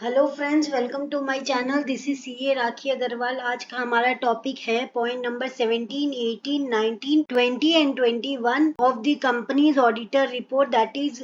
Hello friends, welcome to my channel. This is CA Rakhi Agarwal. आज का हमारा टॉपिक है point number 17, 18, 19, 20 and 21 of the companies auditor report, that is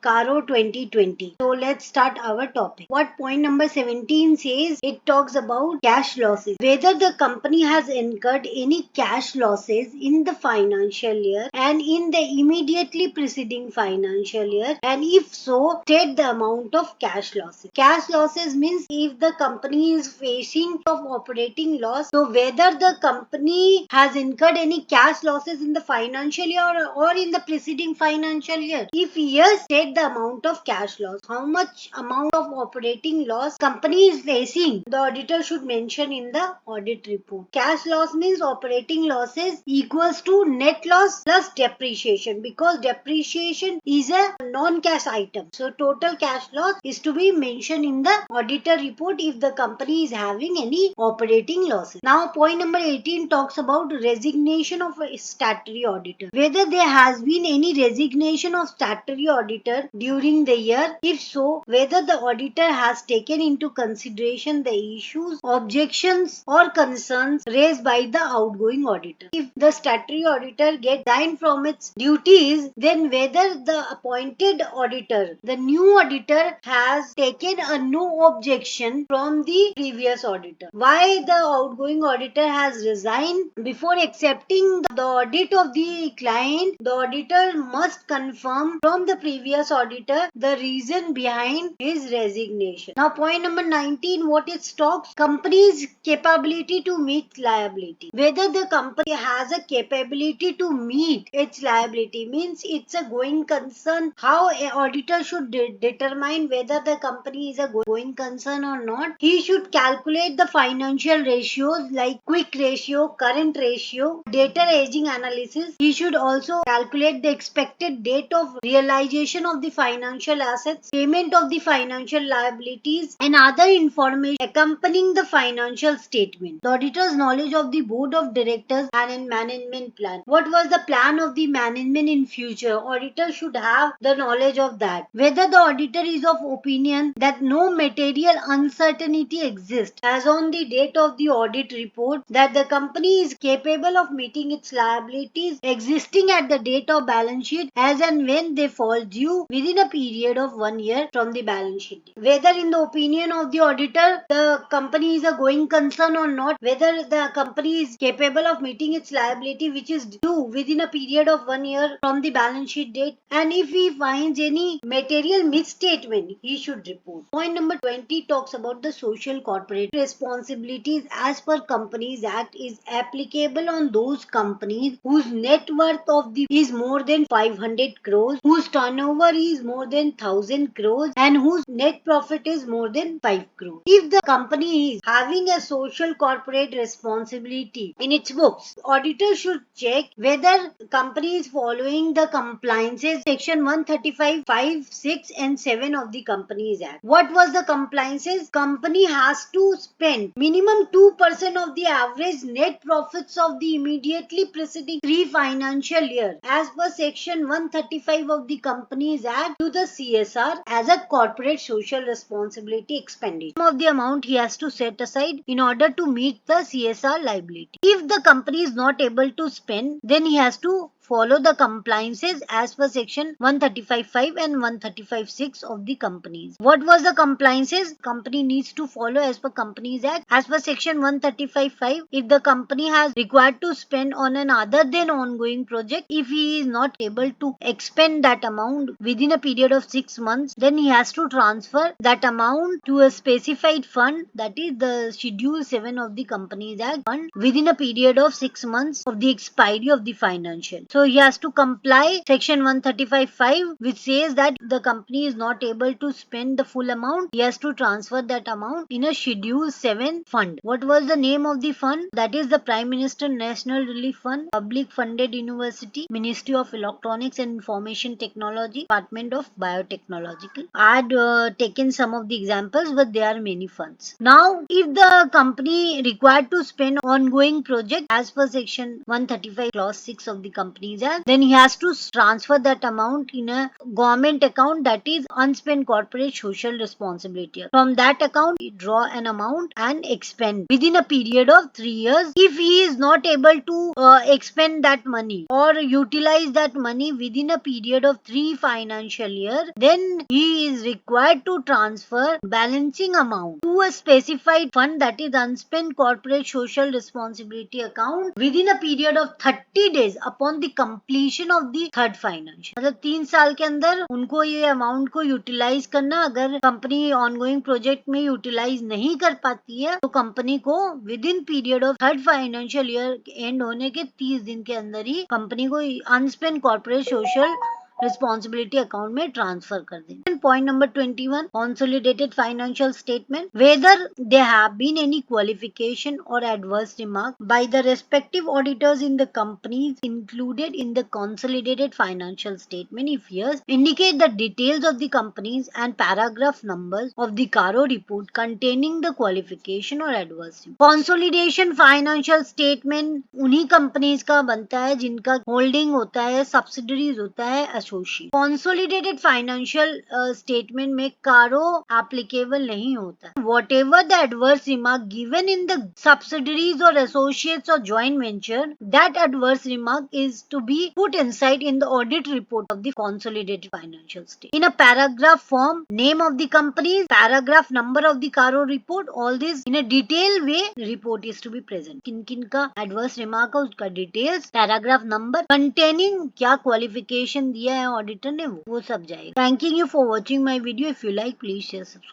caro 2020. So let's start our topic. What point number 17 says, it talks about cash losses, whether the company has incurred any cash losses in the financial year and in the immediately preceding financial year, and if so, state the amount of cash losses. Cash losses means if the company is facing of operating loss, so whether the company has incurred any cash losses in the financial year or in the preceding financial year. If yes, state the amount of cash loss. How much amount of operating loss company is facing, the auditor should mention in the audit report. Cash loss means operating losses equals to net loss plus depreciation, because depreciation is a non-cash item. So total cash loss is to be mentioned in the auditor report if the company is having any operating losses. Now point number 18 talks about resignation of a statutory auditor. Whether there has been any resignation of statutory auditor during the year. If so, whether the auditor has taken into consideration the issues, objections or concerns raised by the outgoing auditor. If the statutory auditor gets resigned from its duties, then whether the appointed auditor, the new auditor, has taken a no objection from the previous auditor. Why the outgoing auditor has resigned? Before accepting the audit of the client, the auditor must confirm from the previous auditor the reason behind his resignation. Now point number 19, what it talks? Company's capability to meet liability. Whether the company has a capability to meet its liability means it's a going concern. How an auditor should determine whether the company is a going concern or not. He should calculate the financial ratios like quick ratio, current ratio, debtor aging analysis. He should also calculate the expected date of realization of the financial assets, payment of the financial liabilities, and other information accompanying the financial statement. The auditor's knowledge of the board of directors and management plan. What was the plan of the management in future? Auditor should have the knowledge of that. Whether the auditor is of opinion that no material uncertainty exists as on the date of the audit report, that the company is capable of meeting its liabilities existing at the date of balance sheet as and when they fall due within a period of 1 year from the balance sheet. Whether in the opinion of the auditor the company is a going concern or not, whether the company is capable of meeting its liability which is due within a period of 1 year from the balance sheet date, and if he finds any material misstatement, he should report. Point number 20 talks about the social corporate responsibilities as per Companies Act is applicable on those companies whose net worth of the is more than 500 crores, whose turnover is more than 1000 crores, and whose net profit is more than 5 crores. If the company is having a social corporate responsibility in its books, auditor should check whether company is following the compliances section 135, 5, 6 and 7 of the Companies Act. What was the compliances? Company has to spend minimum 2% of the average net profits of the immediately preceding 3 financial year as per section 135 of the Companies Act to the CSR as a corporate social responsibility expenditure. Some of the amount he has to set aside in order to meet the CSR liability. If the company is not able to spend, then he has to follow the compliances as per section 135.5 and 135.6 of the companies. What was the compliances? Company needs to follow as per Companies Act. As per section 135.5, if the company has required to spend on an other than ongoing project, if he is not able to expend that amount within a period of 6 months, then he has to transfer that amount to a specified fund, that is the schedule 7 of the Companies Act fund, within a period of 6 months of the expiry of the financial. So he has to comply section 135.5, which says that the company is not able to spend the full amount. He has to transfer that amount in a schedule 7 fund. What was the name of the fund? That is the Prime Minister National Relief Fund, Public Funded University, Ministry of Electronics and Information Technology, Department of Biotechnological. I had taken some of the examples, but there are many funds. Now, if the company required to spend ongoing project as per section 135 clause 6 of the Company companies as, then he has to transfer that amount in a government account, that is unspent corporate social responsibility. From that account, he draw an amount and expend within a period of 3 years. If he is not able to expend that money or utilize that money within a period of 3 financial years, then he is required to transfer balancing amount to a specified fund, that is unspent corporate social responsibility account, within a period of 30 days upon the completion of the third financial. मतलब 3 साल के अंदर उनको ये amount को utilise करना, अगर company ongoing project में यूटिलाइज नहीं कर पाती है तो कंपनी को with in period of third financial year and होने के 30 दिन के अंदर ही कंपनी को अनस्पेंड कॉर्पोरेट सोशल responsibility account में transfer कर दें. Point number 21, consolidated financial statement. Whether there have been any qualification or adverse remark by the respective auditors in the companies included in the consolidated financial statement. If yes, indicate the details of the companies and paragraph numbers of the caro report containing the qualification or adverse remark. Consolidation financial statement उन्हीं companies का बनता है जिनका holding होता है, subsidiaries होता है, consolidated financial statement में caro applicable नहीं होता. Whatever the adverse remark given in the subsidiaries or associates or joint venture, that adverse remark is to be put inside in the audit report of the consolidated financial statement. In a paragraph form, name of the companies, paragraph number of the caro report, all this in a detailed way report is to be present. किन किन का adverse remark है उसका details, paragraph number containing क्या qualification दिया है auditor ने वो सब जाएगा. Thanking you for watching my video. If you like please share subscribe.